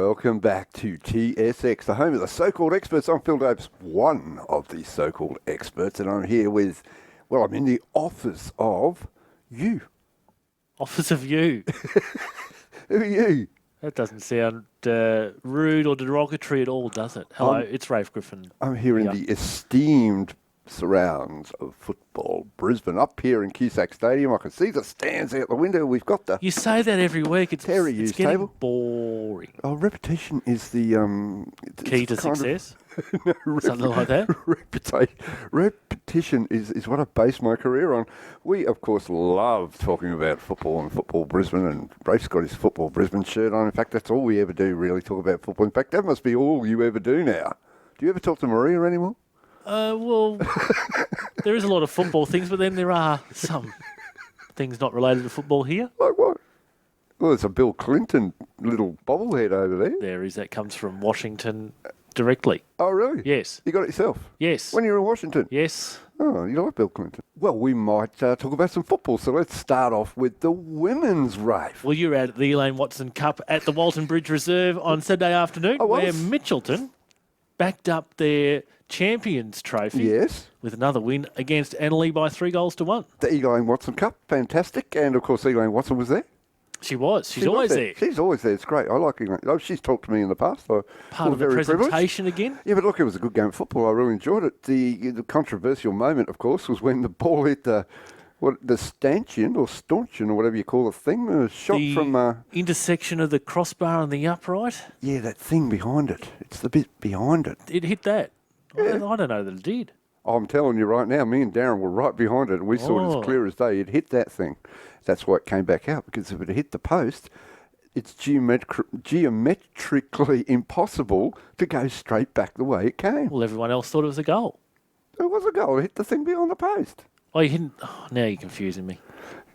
welcome back to TSX, the home of the so-called experts. I'm Phil Davis, one of the so-called experts, and I'm here with, well, I'm in the office of you. Office of you? Who are you? That doesn't sound rude or derogatory at all, does it? Hello, it's Rafe Griffin. I'm here in the esteemed surrounds of football Brisbane, up here in Cusack Stadium. I can see the stands out the window. We've got the... You say that every week. It's getting table. Boring. Oh, repetition is the... key to success? Something like that? Repetition is what I base my career on. We, of course, love talking about football and football Brisbane, and Rafe's got his football Brisbane shirt on. In fact, that's all we ever do, really, talk about football. In fact, that must be all you ever do now. Do you ever talk to Maria anymore? Well, there is a lot of football things, but then there are some things not related to football here. Like what? Well, there's a Bill Clinton little bobblehead over there. There is. That comes from Washington directly. Oh, really? Yes. You got it yourself? Yes. When you were in Washington? Yes. Oh, you like Bill Clinton. Well, we might talk about some football, so let's start off with the women's race. Well, you were out at the Elaine Watson Cup at the Walton Bridge Reserve on Saturday afternoon, where Mitchelton backed up their Champions Trophy with another win against Annalee by 3-1. The Elaine Watson Cup, fantastic. And, of course, Elaine Watson was there. She was. She's always there. She's always there. It's great. I like Elaine. Oh, she's talked to me in the past. Part of the presentation again? Yeah, but look, it was a good game of football. I really enjoyed it. The controversial moment, of course, was when the ball hit the stanchion or whatever you call the thing. A shot from... intersection of the crossbar and the upright? Yeah, that thing behind it. It's the bit behind it. It hit that? Yeah. I don't know that it did. I'm telling you right now, me and Darren were right behind it, and we saw it as clear as day. It hit that thing. That's why it came back out, because if it had hit the post, it's geometrically impossible to go straight back the way it came. Well, everyone else thought it was a goal. It was a goal. It hit the thing behind the post. Oh, you didn't? Oh, now you're confusing me.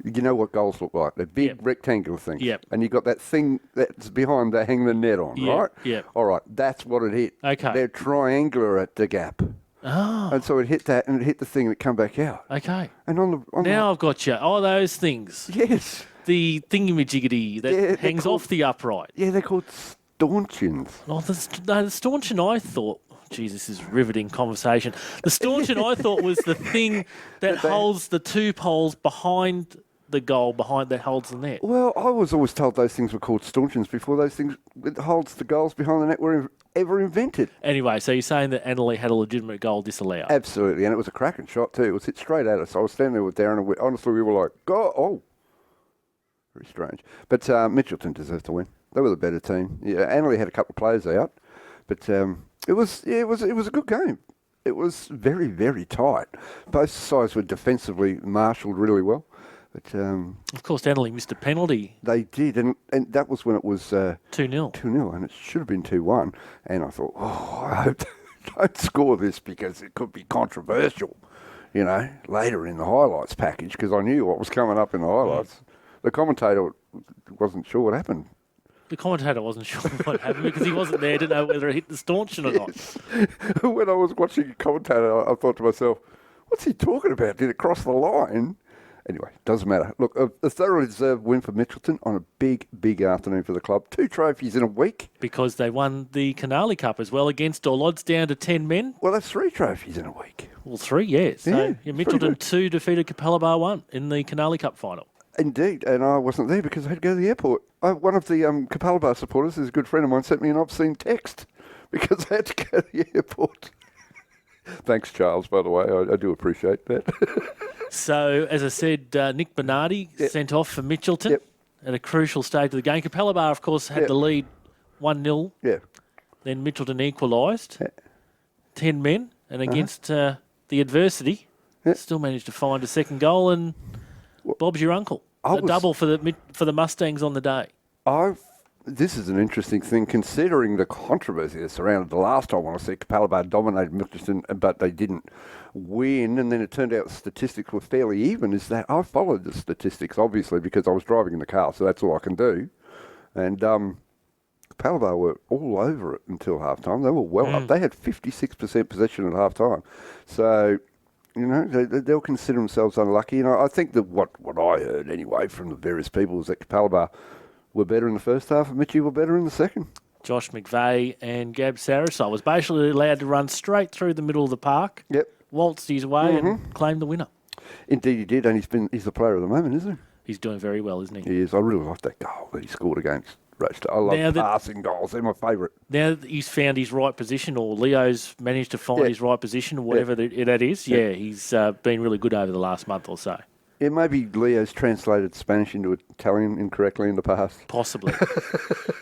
You know what goals look like? They're big rectangular things. Yep. And you got that thing that's behind they hang the net on, right? Yeah. All right, that's what it hit. Okay. They're triangular at the gap. Oh. And so it hit that, and it hit the thing, and it come back out. Okay. And now I've got you. Oh, those things. Yes. The thingy-majiggity that hangs off the upright. Yeah, they're called stanchions. Oh, the stanchion I thought... Geez, this is riveting conversation. The stanchion I thought was the thing that holds the two poles behind the goal, that holds the net. Well, I was always told those things were called stanchions before those things that holds the goals behind the net were ever invented. Anyway, so you're saying that Annalee had a legitimate goal disallowed? Absolutely, and it was a cracking shot too. It was hit straight at us. I was standing there with Darren, and honestly, we were like, "Oh, very strange." But Mitchelton deserved to win. They were the better team. Yeah, Annalee had a couple of players out, but it was a good game. It was very, very tight. Both sides were defensively marshalled really well. But, of course, Annalee missed a penalty. They did, and that was when it was 2-0. 2-0, and it should have been 2-1. And I thought, I hope they don't score this because it could be controversial, later in the highlights package, because I knew what was coming up in the highlights. The commentator wasn't sure what happened. The commentator wasn't sure what happened because he wasn't there to know whether it hit the stanchion or not. When I was watching a commentator, I thought to myself, what's he talking about? Did it cross the line? Anyway, doesn't matter. Look, a thoroughly deserved win for Mitchelton on a big, big afternoon for the club. 2 trophies in a week. Because they won the Canali Cup as well against all odds down to 10 men. Well, that's 3 trophies in a week. Well, 3, yeah. So Mitchelton 2 defeated Capella Bar 1 in the Canali Cup final. Indeed, and I wasn't there because I had to go to the airport. One of the Capella Bar supporters, who's a good friend of mine, sent me an obscene text because I had to go to the airport. Thanks, Charles, by the way. I do appreciate that. So, as I said, Nick Bernardi sent off for Mitchelton at a crucial stage of the game. Capella Bar, of course, had the lead 1-0. Yeah. Then Mitchelton equalised. 10 men. And against the adversity, still managed to find a second goal. And Bob's your uncle. A double for the Mustangs on the day. This is an interesting thing, considering the controversy that surrounded the last time. I see Capella Bar dominated Mitchelton, but they didn't win, and then it turned out the statistics were fairly even. Is that I followed the statistics, obviously, because I was driving in the car, so that's all I can do. And Capella Bar were all over it until half-time. They were well up. They had 56% possession at half-time. So, they'll consider themselves unlucky. I think that what I heard, anyway, from the various people is that Capella Bar were better in the first half and Mitchie were better in the second. Josh McVeigh and Gab Sarasol was basically allowed to run straight through the middle of the park, Yep. waltzed his way and claimed the winner. Indeed he did, and he's the player of the moment, isn't he? He's doing very well, isn't he? He is. I really like that goal that he scored against Rochester. I love passing goals. They're my favourite. Now that he's found his right position, or Leo's managed to find his right position, or whatever that is, he's been really good over the last month or so. Yeah, maybe Leo's translated Spanish into Italian incorrectly in the past. Possibly.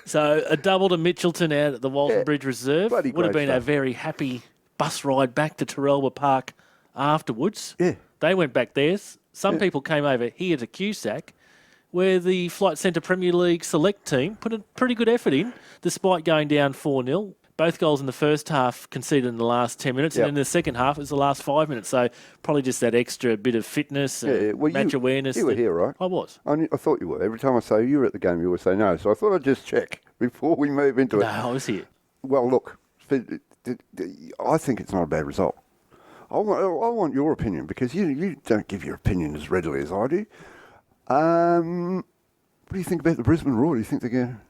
So a double to Mitchelton out at the Walton Bridge Reserve. Bloody Would have great been a stuff. very happy bus ride back to Terrelwa Park afterwards. Yeah. They went back there. Some people came over here to Cusack, where the Flight Centre Premier League select team put a pretty good effort in, despite going down 4-0. Both goals in the first half conceded in the last 10 minutes, and in the second half, it was the last 5 minutes. So probably just that extra bit of fitness and match awareness. You were here, right? I was. I thought you were. Every time I say you were at the game, you always say no. So I thought I'd just check before we move into it. No, I was here. Well, look, I think it's not a bad result. I want your opinion, because you don't give your opinion as readily as I do. What do you think about the Brisbane Roar? Do you think they're going to...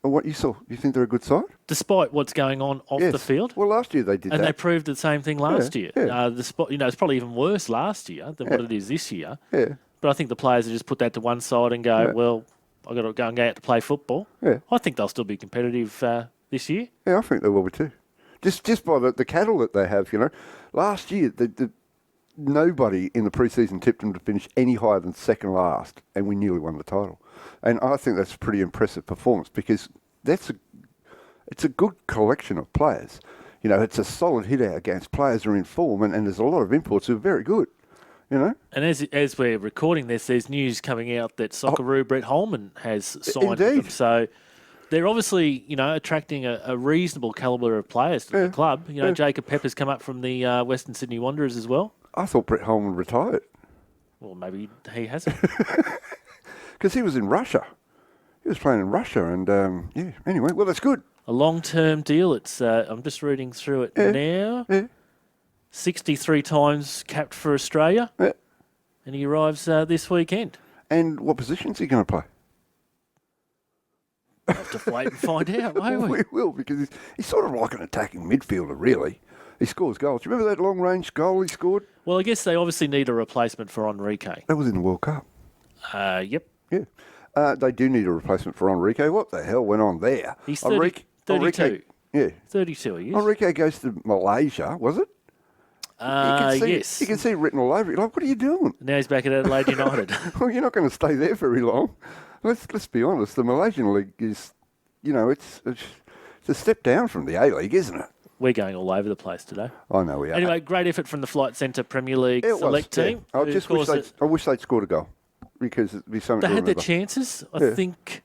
What you saw, do you think they're a good side? Despite what's going on off the field. Well, last year they did that. And they proved the same thing last year. Yeah. It's probably even worse last year than what it is this year. Yeah. But I think the players have just put that to one side and go, well, I've got to go out to play football. Yeah. I think they'll still be competitive this year. Yeah, I think they will be too. Just by the cattle that they have, Last year, nobody in the pre-season tipped them to finish any higher than second last, and we nearly won the title. And I think that's a pretty impressive performance, because it's a good collection of players. It's a solid hit out against players who are in form, and there's a lot of imports who are very good. And as we're recording this, there's news coming out that Socceroo Brett Holman has signed with them. So they're obviously, attracting a reasonable calibre of players to the club. Jacob Pepper's come up from the Western Sydney Wanderers as well. I thought Brett Holman retired. Well, maybe he hasn't. Because he was in Russia. He was playing in Russia, and anyway, well, that's good. A long-term deal. It's I'm just reading through it now. Yeah. 63 times capped for Australia, and he arrives this weekend. And what position is he going to play? We'll have to wait and find out, won't we? We will, because he's sort of like an attacking midfielder, really. He scores goals. Do you remember that long-range goal he scored? Well, I guess they obviously need a replacement for Enrique. That was in the World Cup. Yep. Yeah. They do need a replacement for Enrique. What the hell went on there? He's 32. Enrique, 32 he is. Enrique goes to Malaysia, was it? Yes. You can see it written all over it. Like, what are you doing? Now he's back at Adelaide United. Well, you're not going to stay there very long. Let's be honest. The Malaysian League is, it's a step down from the A-League, isn't it? We're going all over the place today. I know we are. Anyway, great effort from the Flight Centre Premier League select team. I just wish they'd scored a goal, because it'd be something. They had their chances. I think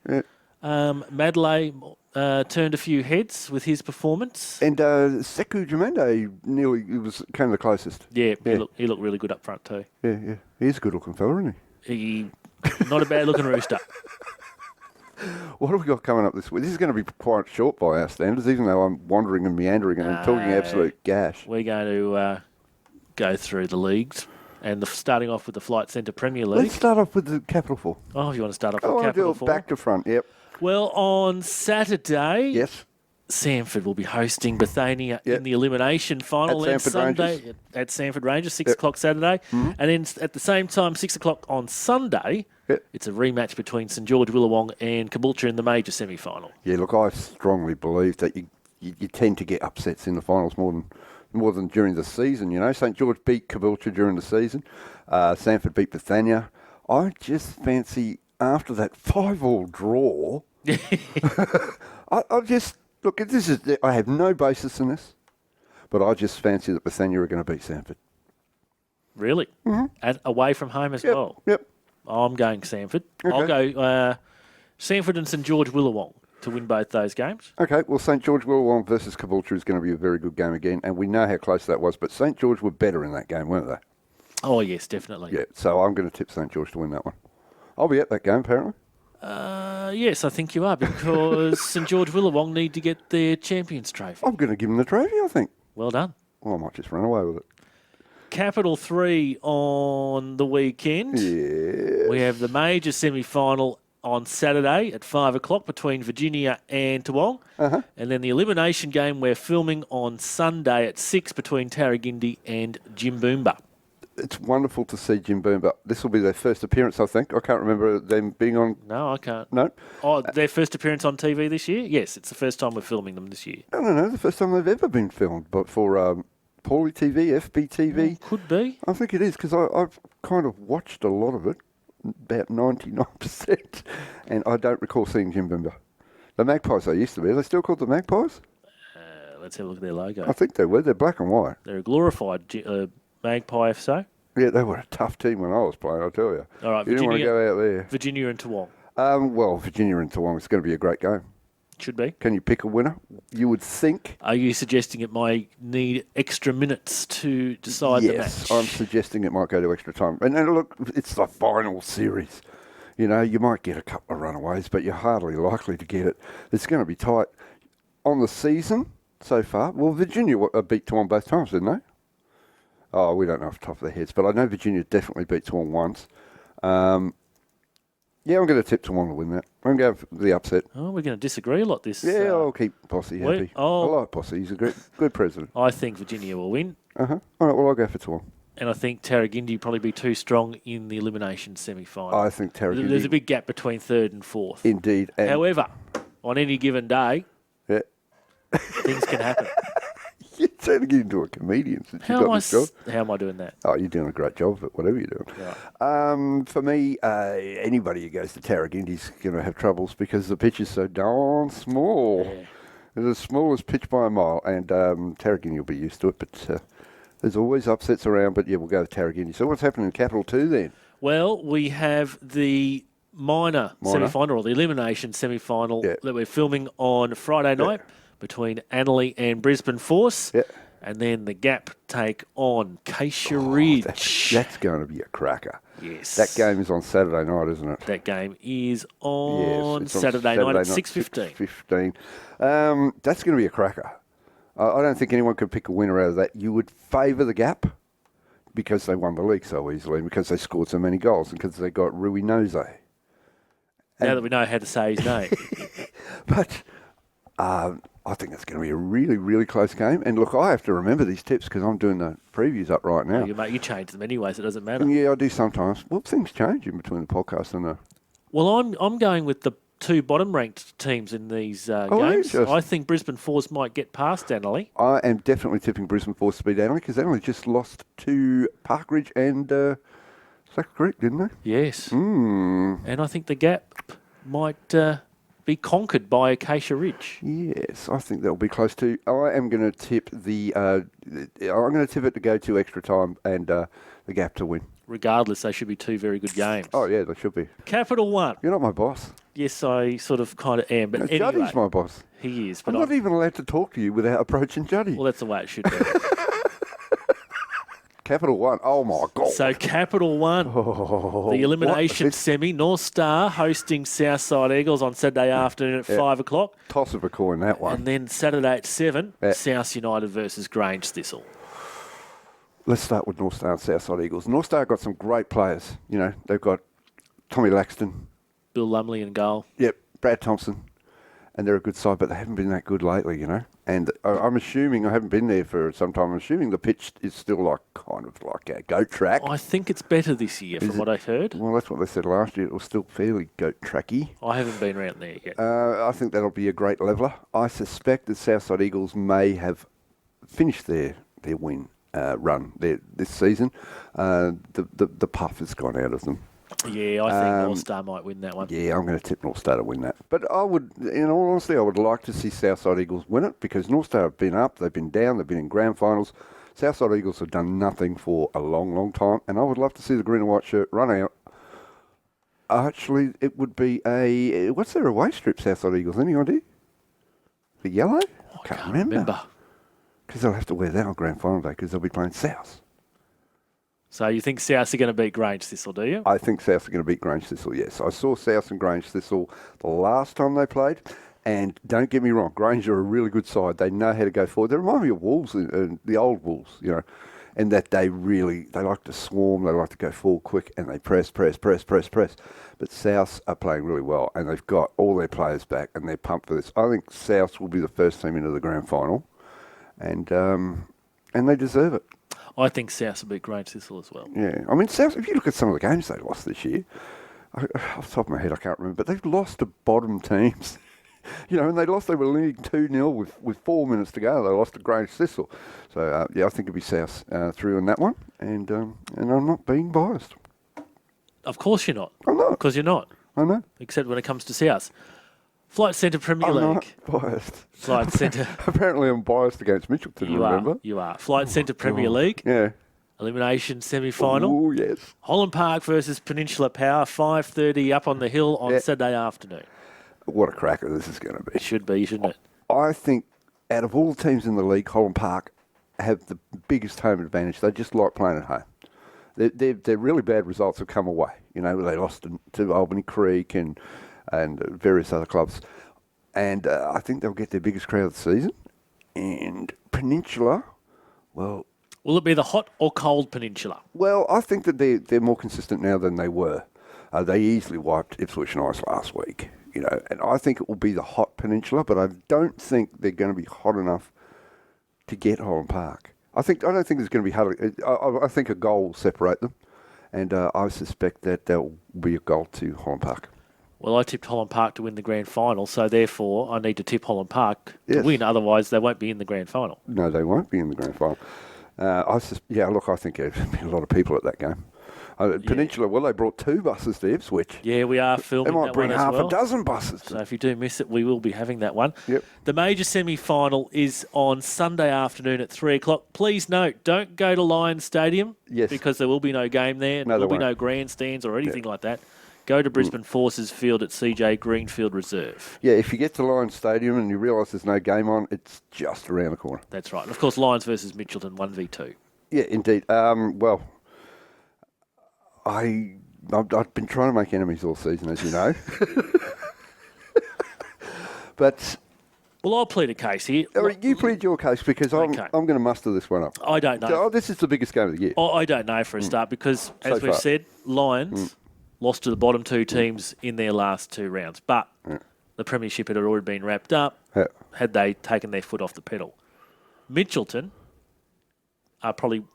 Madley turned a few heads with his performance. And Sekou Jamende came the closest. Yeah, he looked really good up front too. Yeah. He's a good-looking fella, isn't he? Not a bad-looking rooster. What have we got coming up this week? This is going to be quite short by our standards, even though I'm wandering and meandering and talking absolute gash. We're going to go through the leagues, and starting off with the Flight Centre Premier League. Let's start off with the Capital 4. Oh, if you want to start off with Capital 4. Back to front, yep. Well, on Saturday, yes, Sanford will be hosting Bethania in the elimination final. At Sanford Rangers. At Sanford Rangers, 6 o'clock Saturday. Mm-hmm. And then at the same time, 6 o'clock on Sunday, it's a rematch between St George Willawong and Caboolture in the major semi-final. Yeah, look, I strongly believe that you tend to get upsets in the finals more than during the season. St George beat Caboolture during the season. Sanford beat Bethania. I just fancy, after that 5-5 draw, I just... Look, I have no basis in this, but I just fancy that Bethania are going to beat Sanford. Really? Mm-hmm. And away from home as well? Yep. I'm going Sanford. Okay. I'll go Sanford and St George Willawong to win both those games. Okay, well, St George Willawong versus Caboolture is going to be a very good game again, and we know how close that was, but St George were better in that game, weren't they? Oh, yes, definitely. Yeah, so I'm going to tip St George to win that one. I'll be at that game, apparently. Yes, I think you are, because St George Willawong need to get their Champions Trophy. I'm going to give them the trophy, I think. Well done. Well, I might just run away with it. Capital 3 on the weekend. Yeah. We have the major semi-final on Saturday at 5 o'clock between Virginia and Toowong. And then the elimination game we're filming on Sunday at 6 between Tarragindi and Jimboomba. It's wonderful to see Jimboomba. This will be their first appearance, I think. I can't remember them being on... No, I can't. No? Oh, their first appearance on TV this year? Yes, it's the first time we're filming them this year. No, the first time they've ever been filmed, but for Paulie TV, FBTV. Could be. I think it is, because I've kind of watched a lot of it, about 99%, and I don't recall seeing Jimboomba. The Magpies they used to be. Are they still called the Magpies? Let's have a look at their logo. I think they were. They're black and white. They're a glorified Magpie FSO. Yeah, they were a tough team when I was playing, I'll tell you. All right, you didn't want to go out there. Virginia and Toowong. Well, Virginia and Toowong, it's going to be a great game. Should be. Can you pick a winner? You would think. Are you suggesting it might need extra minutes to decide the match? Yes, I'm suggesting it might go to extra time. And look, it's the final series. You know, you might get a couple of runaways, but you're hardly likely to get it. It's going to be tight. On the season so far, well, Virginia beat Toowong both times, didn't they? Oh, we don't know off the top of their heads, but I know Virginia definitely beat Toowong once. Yeah, I'm going to tip Toowong to win that. I'm going to go for the upset. Oh, we're going to disagree a lot this. Yeah, I'll keep Posse happy. I like Posse. He's a good president. I think Virginia will win. All right, well, I'll go for Toowong. And I think Tarragindi will probably be too strong in the elimination semi-final. I think Tarragindi... There's a big gap between third and fourth. Indeed. However, on any given day, things can happen. You're turning into a comedian since you got this job. How am I doing that? Oh, you're doing a great job of it, whatever you're doing. Right. For me, anybody who goes to Tarragindi's going to have troubles because the pitch is so darn small. Yeah. It's as small as pitch by a mile, and Tarragindi will be used to it, but there's always upsets around, but yeah, we'll go with Tarragindi. So what's happening in Capital 2 then? Well, we have the minor semi-final, or the elimination semi-final that we're filming on Friday night. Between Annerley and Brisbane Force. And then the Gap take on Acacia Ridge. That's going to be a cracker. Yes. That game is on Saturday night, isn't it? That game is on Saturday night at 6:15. 6:15. That's going to be a cracker. I don't think anyone could pick a winner out of that. You would favour the Gap because they won the league so easily, and because they scored so many goals, and because they got Rui Nose. Now that we know how to say his name. But... I think it's going to be a really, really close game. And look, I have to remember these tips because I'm doing the previews up right now. You change them anyway, so it doesn't matter. Yeah, I do sometimes. Well, things change in between the podcast and the... Well, I'm going with the two bottom-ranked teams in these games. I think Brisbane Force might get past Annerley. I am definitely tipping Brisbane Force to beat Annerley because Annerley just lost to Parkridge and Sack Creek, didn't they? Yes. And I think the Gap might... be conquered by Acacia Ridge. Yes, I think that'll be close to. I am going to tip I'm going to tip it to go to extra time and the Gap to win. Regardless, they should be two very good games. Oh yeah, they should be. Capital One. You're not my boss. Yes, I sort of kind of am, but anyway, Juddy's my boss. He is. But I'm not even allowed to talk to you without approaching Juddy. Well, that's the way it should be. Capital One. Oh, my God. So, Capital One, the elimination semi, North Star hosting Southside Eagles on Saturday afternoon at 5 o'clock. Toss of a coin, that one. And then Saturday at 7, South United versus Grange Thistle. Let's start with North Star and Southside Eagles. North Star got some great players. You know, they've got Tommy Laxton. Bill Lumley in goal. Yep, Brad Thompson. And they're a good side, but they haven't been that good lately, you know. And I'm assuming, I haven't been there for some time, I'm assuming the pitch is still kind of like a goat track. I think it's better this year from what I've heard. Well, that's what they said last year. It was still fairly goat tracky. I haven't been around there yet. I think that'll be a great leveller. I suspect the Southside Eagles may have finished their win run this season. The puff has gone out of them. Yeah, I think North Star might win that one. Yeah, I'm going to tip North Star to win that. But I would, in all honesty, I would like to see Southside Eagles win it because North Star have been up, they've been down, they've been in grand finals. Southside Eagles have done nothing for a long, long time, and I would love to see the green and white shirt run out. Actually, it would be what's their away strip, Southside Eagles? Any idea? The yellow? I can't remember. Because they'll have to wear that on grand final day because they'll be playing South. So you think South are going to beat Grange Thistle, do you? I think South are going to beat Grange Thistle, yes. I saw South and Grange Thistle the last time they played, and don't get me wrong, Grange are a really good side. They know how to go forward. They remind me of Wolves, the old Wolves, you know. and that they like to swarm, they like to go forward quick, and they press. But South are playing really well, and they've got all their players back, and they're pumped for this. I think South will be the first team into the grand final, and they deserve it. I think South will beat Grange Thistle as well. Yeah, I mean, South, if you look at some of the games they lost this year, off the top of my head, I can't remember, but they've lost to bottom teams. And they were leading 2-0 with 4 minutes to go. They lost to Grange Thistle. So, I think it'll be South through on that one. And I'm not being biased. Of course you're not. I'm not. Because you're not. I know. Except when it comes to South. Flight Centre Premier I'm League. not biased. Flight Centre. Apparently I'm biased against Mitchelton, remember? You are. Flight Centre Premier League. Yeah. Elimination semi-final. Oh, yes. Holland Park versus Peninsula Power, 5:30 up on the hill on Saturday afternoon. What a cracker this is going to be. It should be, shouldn't it? I think out of all the teams in the league, Holland Park have the biggest home advantage. They just like playing at home. Their really bad results have come away. They lost to Albany Creek and various other clubs. And I think they'll get their biggest crowd of the season. And Peninsula, well... Will it be the hot or cold Peninsula? Well, I think that they're more consistent now than they were. They easily wiped Ipswich and Ice last week. And I think it will be the hot Peninsula, but I don't think they're going to be hot enough to get Holland Park. I don't think there's going to be hardly. I think a goal will separate them, and I suspect that there will be a goal to Holland Park. Well, I tipped Holland Park to win the grand final, so therefore I need to tip Holland Park to win. Otherwise, they won't be in the grand final. No, they won't be in the grand final. I think there'll be a lot of people at that game. Peninsula, well, they brought 2 buses to Ipswich. Yeah, we are filming that one as well. They might bring half a dozen buses. So if you do miss it, we will be having that one. Yep. The major semi-final is on Sunday afternoon at 3 o'clock. Please note, don't go to Lions Stadium because there will be no game there. And there will be no grandstands or anything like that. Go to Brisbane Forces Field at CJ Greenfield Reserve. Yeah, if you get to Lions Stadium and you realise there's no game on, it's just around the corner. That's right. And of course, Lions versus Mitchelton, 1v2. Yeah, indeed. Well... I've been trying to make enemies all season, as you know. But... Well, I'll plead a case here. You plead your case because I'm going to muster this one up. I don't know. This is the biggest game of the year. I don't know for a start because, as we've said, Lions lost to the bottom 2 teams in their last 2 rounds. But the premiership had already been wrapped up had they taken their foot off the pedal. Mitchelton are probably...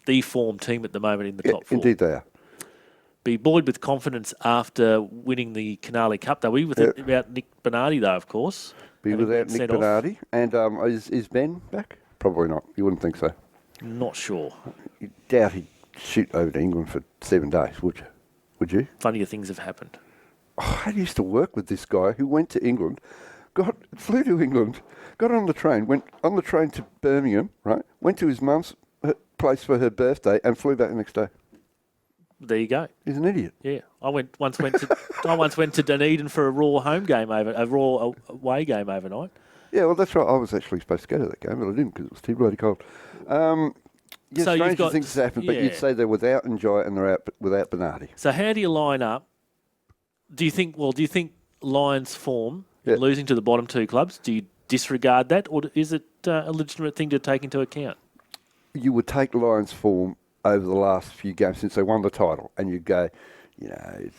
the form team at the moment in the top 4. Indeed they are. Be buoyed with confidence after winning the Canali Cup. They'll be without Nick Bernardi, though, of course. Be without Nick Bernardi. And is Ben back? Probably not. You wouldn't think so. Not sure. You doubt he'd shoot over to England for 7 days, would you? Would you? Funnier things have happened. I used to work with this guy who went to England, flew to England, got on the train, went on the train to Birmingham, right? Went to his mum's place for her birthday and flew back the next day. There you go. He's an idiot. Yeah, I once went to Dunedin for a Raw away game overnight. Yeah, well, that's right. I was actually supposed to go to that game, but I didn't because it was too bloody cold. So stranger things have happened, but you'd say they're without Enjoy and they're out without Bernardi. So how do you line up? Do you think Lions' form losing to the bottom 2 clubs? Do you disregard that, or is it a legitimate thing to take into account? You would take Lions' form over the last few games since they won the title, and you'd go, they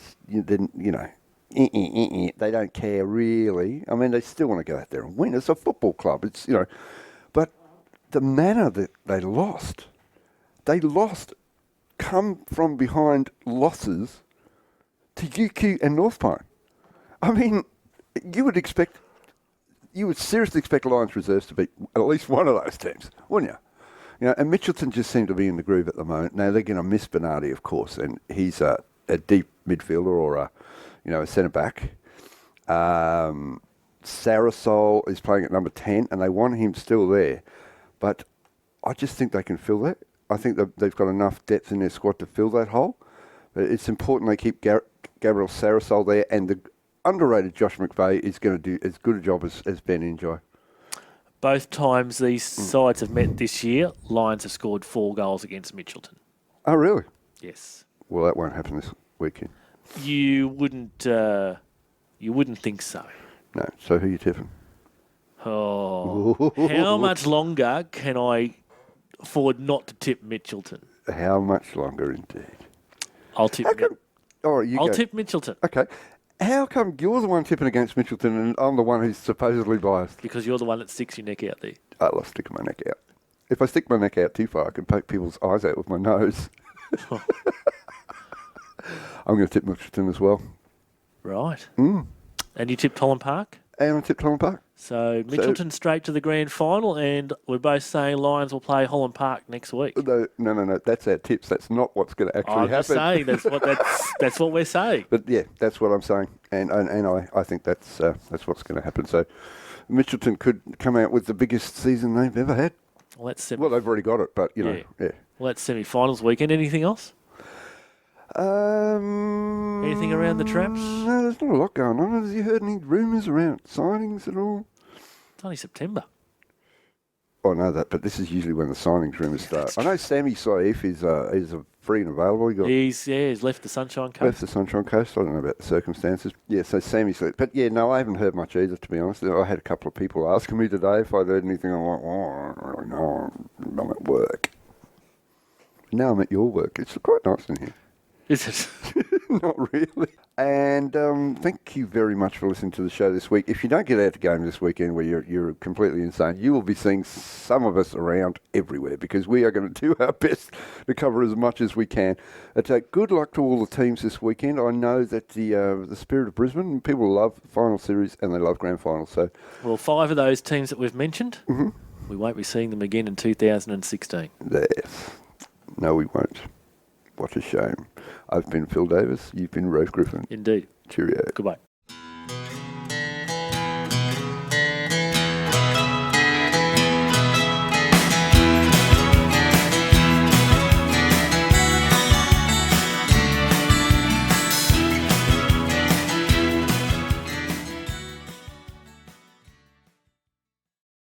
don't care really. I mean, they still want to go out there and win. It's a football club. It's but the manner that they lost come from behind losses to UQ and North Pine. I mean, you would seriously expect Lions reserves to beat at least one of those teams, wouldn't you? And Mitchelton just seem to be in the groove at the moment. Now, they're going to miss Bernardi, of course, and he's a deep midfielder or a centre-back. Sarasol is playing at number 10, and they want him still there. But I just think they can fill that. I think they've got enough depth in their squad to fill that hole. But it's important they keep Gabriel Sarasol there, and the underrated Josh McVeigh is going to do as good a job as Ben Enjoy. Both times these sides have met this year, Lions have scored 4 goals against Mitchelton. Oh, really? Yes. Well, that won't happen this weekend. You wouldn't think so. No. So who are you tipping? Oh, how much longer can I afford not to tip Mitchelton. How much longer, indeed? I'll tip. I'll tip Mitchelton. Okay. How come you're the one tipping against Mitchelton and I'm the one who's supposedly biased? Because you're the one that sticks your neck out there. I love sticking my neck out. If I stick my neck out too far, I can poke people's eyes out with my nose. I'm going to tip Mitchelton as well. Right. And you tipped Holland Park? And I tipped Holland Park. So Mitchelton straight to the grand final, and we're both saying Lions will play Holland Park next week. No. That's our tips. That's not what's going to actually happen. I'm just saying that's what we're saying. But yeah, that's what I'm saying, and I think that's what's going to happen. So Mitchelton could come out with the biggest season they've ever had. Well, they've already got it, but yeah. Well, that's semi-finals weekend. Anything else? Anything around the traps? No, there's not a lot going on. Have you heard any rumours around signings at all? It's only September. I know that, but this is usually when the signings rumours start. I know Sammy Saif is free and available. He's left the Sunshine Coast. Left the Sunshine Coast. I don't know about the circumstances. Yeah, so Sammy's left. But yeah, no, I haven't heard much either, to be honest. I had a couple of people asking me today if I'd heard anything. I'm like, I don't really know. I'm at work. Now I'm at your work. It's quite nice in here. Is it? Not really. And thank you very much for listening to the show this week. If you don't get out to game this weekend where you're completely insane, you will be seeing some of us around everywhere because we are going to do our best to cover as much as we can. Good luck to all the teams this weekend. I know that the Spirit of Brisbane, people love final series and they love grand finals. So, well, 5 of those teams that we've mentioned, we won't be seeing them again in 2016. Yes. No, we won't. What a shame. I've been Phil Davis. You've been Rafe Griffin. Indeed. Cheerio. Goodbye.